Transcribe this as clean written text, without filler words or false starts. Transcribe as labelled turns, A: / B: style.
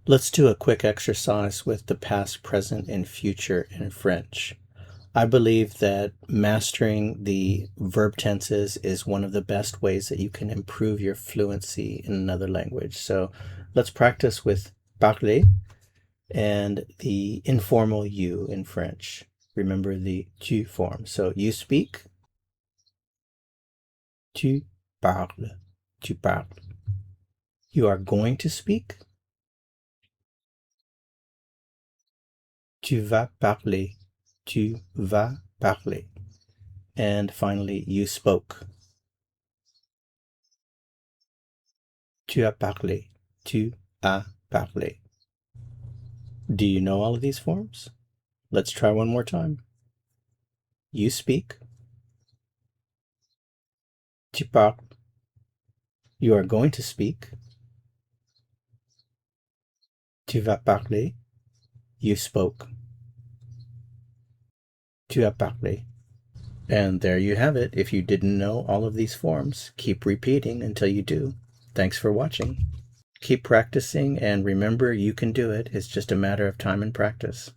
A: Let's do a quick exercise with the past, present, and future in French. I believe that mastering the verb tenses is one of the best ways that you can improve your fluency in another language. So let's practice with parler and the informal you in French. Remember the tu form. So you speak, tu parles, tu parles. You are going to speak, tu vas parler, tu vas parler. And finally, you spoke. Tu as parlé, tu as parlé. Do you know all of these forms? Let's try one more time. You speak. Tu parles. You are going to speak. Tu vas parler. You spoke. Tu as parlé. And there you have it. If you didn't know all of these forms, keep repeating until you do. Thanks for watching. Keep practicing, and remember, you can do it. It's just a matter of time and practice.